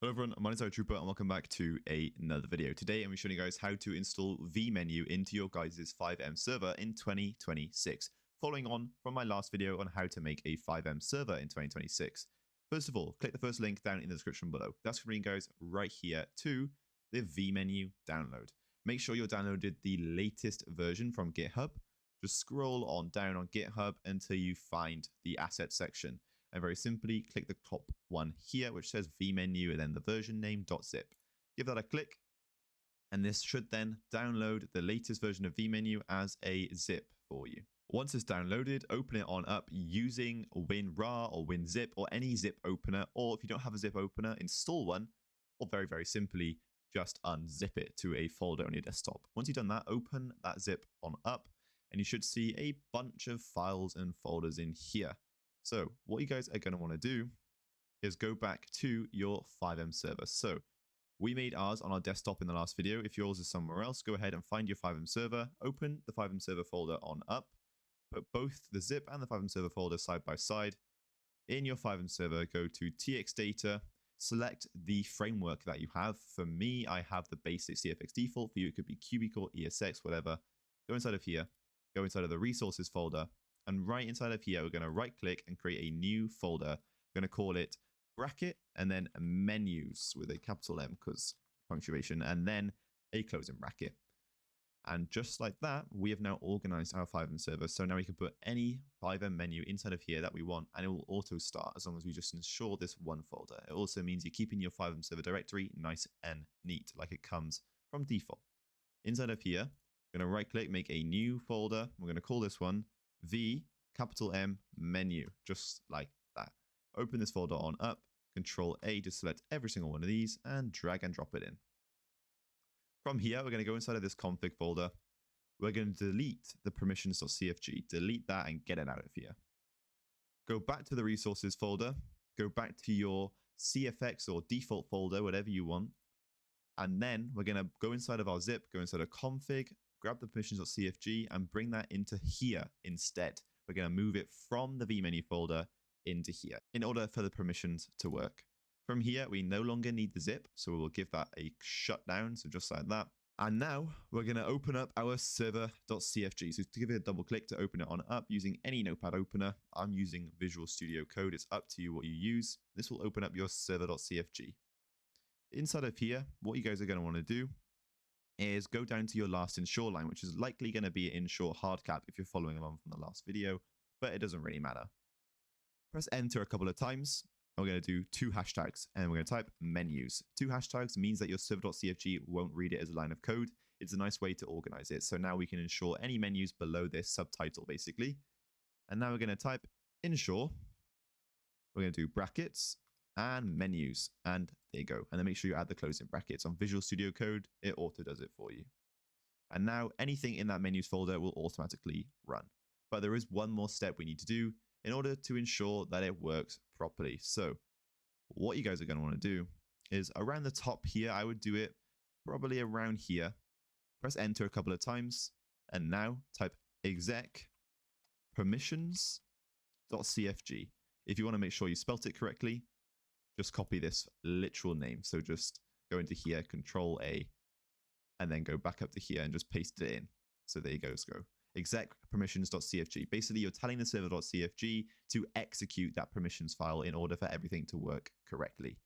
Hello everyone, my name is Trooper and welcome back to another video. Today I'm showing you guys how to install vMenu into your guys' FiveM server in 2026, following on from my last video on how to make a FiveM server in 2026. First of all, click the first link down in the description below. That's going to bring you guys right here to the vMenu download. Make sure you downloaded the latest version from GitHub. Just scroll on down on GitHub until you find the assets section. And very simply, click the top one here, which says vMenu and then the version name .zip. Give that a click, and this should then download the latest version of vMenu as a zip for you. Once it's downloaded, open it on up using WinRAR or WinZip or any zip opener, or if you don't have a zip opener, install one, or very simply, just unzip it to a folder on your desktop. Once you've done that, open that zip on up, and you should see a bunch of files and folders in here. So what you guys are going to want to do is go back to your FiveM server. So we made ours on our desktop in the last video. If yours is somewhere else, go ahead and find your FiveM server, open the FiveM server folder on up, put both the zip and the FiveM server folder side by side. In your FiveM server, go to txdata, select the framework that you have. For me, I have the basic CFX default. For you, it could be Cubicle, ESX, whatever. Go inside of here, go inside of the resources folder, and right inside of here, we're going to right click and create a new folder. We're going to call it bracket and then menus with a capital M because punctuation, and then a closing bracket. And just like that, we have now organized our FiveM server. So now we can put any FiveM menu inside of here that we want, and it will auto start as long as we just ensure this one folder. It also means you're keeping your FiveM server directory nice and neat, like it comes from default. Inside of here, we're going to right click, make a new folder. We're going to call this one V capital M menu, just like that. Open this folder on up, Control A to select every single one of these and drag and drop it in. From here, we're going to go inside of this config folder. We're going to delete the permissions.cfg, delete that and get it out of here. Go back to the resources folder, go back to your CFX or default folder, whatever you want. And then we're going to go inside of our zip, go inside of config, grab the permissions.cfg and bring that into here instead. We're going to move it from the vMenu folder into here in order for the permissions to work. From here, we no longer need the zip, so we'll give that a shutdown, so just like that. And now we're going to open up our server.cfg. So to give it a double click to open it on up using any notepad opener. I'm using Visual Studio Code. It's up to you what you use. This will open up your server.cfg. Inside of here, what you guys are going to want to do is go down to your last ensure line, which is likely going to be ensure hard cap if you're following along from the last video, but it doesn't really matter. Press enter a couple of times. And we're going to do 2 hashtags and we're going to type menus. 2 hashtags means that your server.cfg won't read it as a line of code. It's a nice way to organize it. So now we can ensure any menus below this subtitle basically. And now we're going to type ensure. We're going to do brackets and menus, and there you go. And then make sure you add the closing brackets. On Visual Studio Code, it auto does it for you. And now anything in that menus folder will automatically run. But there is one more step we need to do in order to ensure that it works properly. So what you guys are going to want to do is around the top here, I would do it probably around here. Press enter a couple of times, and now type exec permissions.cfg. If you want to make sure you spelt it correctly, just copy this literal name. So just go into here, Control A, and then go back up to here and just paste it in. So there you go. Go exec permissions.cfg. Basically, you're telling the server.cfg to execute that permissions file in order for everything to work correctly.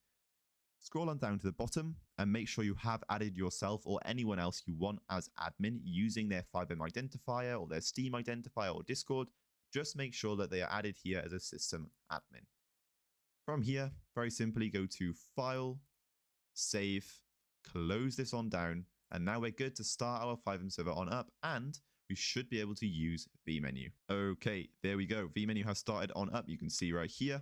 Scroll on down to the bottom and make sure you have added yourself or anyone else you want as admin using their FiveM identifier or their Steam identifier or Discord. Just make sure that they are added here as a system admin. From here, very simply go to File, Save, close this on down, and now we're good to start our FiveM server on up, and we should be able to use vMenu. Okay, there we go. vMenu has started on up. You can see right here,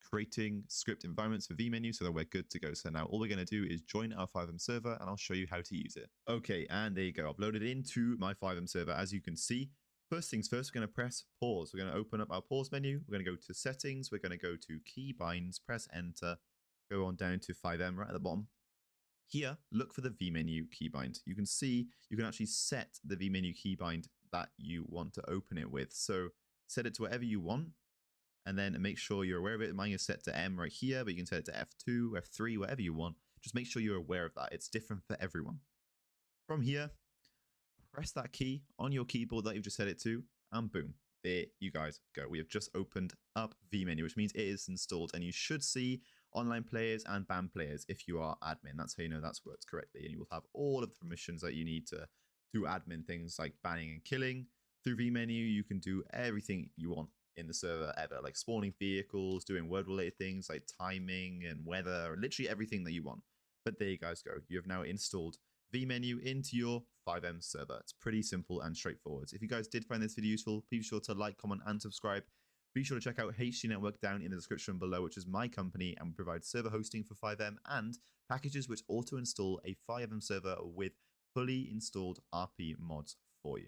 creating script environments for vMenu so that we're good to go. So now all we're going to do is join our FiveM server, and I'll show you how to use it. Okay, and there you go. I've loaded into my FiveM server. As you can see, first things first, we're going to press pause. We're going to open up our pause menu. We're going to go to settings. We're going to go to keybinds, press enter, go on down to FiveM right at the bottom. Here, look for the vMenu keybind. You can see you can actually set the vMenu keybind that you want to open it with. So set it to whatever you want. and then make sure you're aware of it. Mine is set to M right here, but you can set it to F2, F3, whatever you want. Just make sure you're aware of that. It's different for everyone. From here, press that key on your keyboard that you've just set it to, and boom, there you guys go. We have just opened up vMenu, which means it is installed, and you should see online players and banned players if you are admin. That's how you know that's worked correctly, and you will have all of the permissions that you need to do admin things like banning and killing. Through vMenu, you can do everything you want in the server ever, like spawning vehicles, doing word-related things like timing and weather, literally everything that you want. But there you guys go. You have now installed vMenu into your FiveM server. It's pretty simple and straightforward. If you guys did find this video useful, be sure to like, comment, and subscribe. Be sure to check out HTNetwork down in the description below, which is my company, and we provide server hosting for FiveM and packages which auto-install a FiveM server with fully installed RP mods for you.